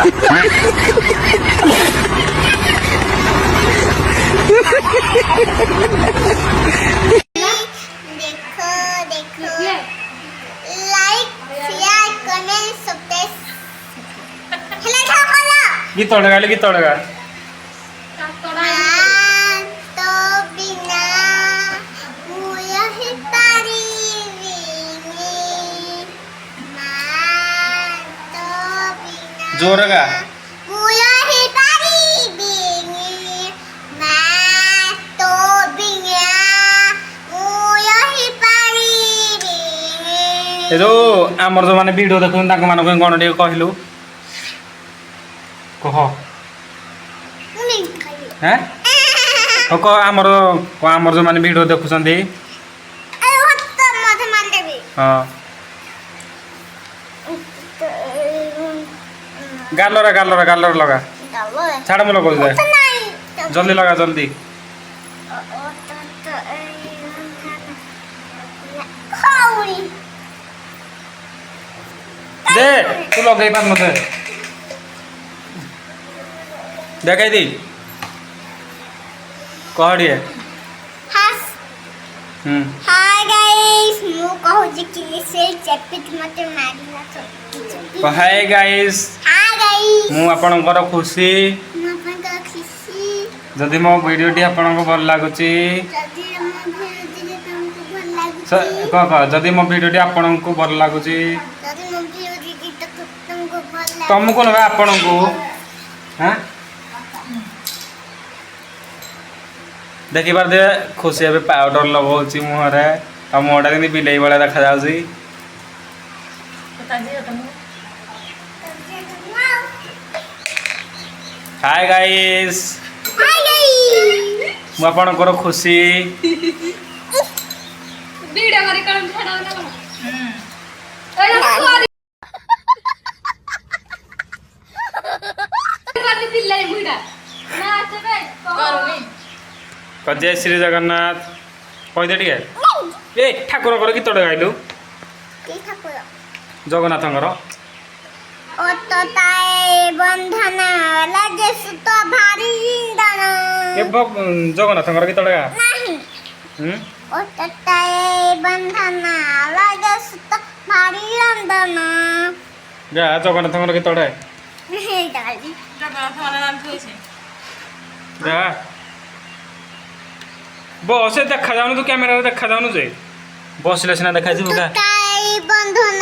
देखो देखो like share comment subscribe हेला ठाकला गीत लगा गीत लगा तो बिना मुयहि पारिबिनी तो बिना जोर गा मुयहि पारिबिनी तो बिना मुयहि पारिबिनी ए जो आमर जो माने वीडियो देखुन ताको मान कोन टे कहलु कह हैं हो कह आमर जो माने वीडियो देखुछंती हां गालर लगा छाड़ म लगो दे जल्दी लगा जल्दी दे तू लगे पान मते देखाई दी कहड़ी है हाय गाइस मु कहू जे कि से चेपिट मते मारिना तो हाय गाइस हाय गाइस मु आपनकर खुशी मु आपनका खुशी जदि मो वीडियो टी आपनको भल लागुची जदी मो वीडियो तुमको भल लागुची कह जदि मो वीडियो टी आपनको भल लागुची जदी मो वीडियो तुमको भल लागुची तुमको न आपनको हां देखि बार दे खुशी ଏବେ ପାଉଡର ଲଗାଉଛି ମୁହଁରେ ଆଉ ମୁହଁଟା କେମିତି ବିଲେଇ ଭଳିଆ ଦେଖାଯାଉଛି ହାय ଗାଇସ୍ हाय गाइस ମୁଁ ଆପଣଙ୍କର ଖୁସି वीडियो करी कौन छाड़ा ना एला सॉरी करनी पिल्लाई बुढ़ा ना चबे करूनी जय श्री जगन्नाथ कह दे टिके ए ठाकुर कर गीत गाइलु की ठाकुर जगन्नाथଙ୍କର ओ तो ताए बंधन लगे सुत भारी इंदन ए जगन्नाथଙ୍କର गीत गा नहीं ओ तो ताए बंधन लगे सुत भारी इंदन जा जगन्नाथଙ୍କର गीत गा नहीं डाली जगन्नाथ वाला नाम थोइसे जा बस देखा जाऊनु तू कैमेरा देखा जाऊनु जे बसले सिना देखा जिबो का ताए बंधन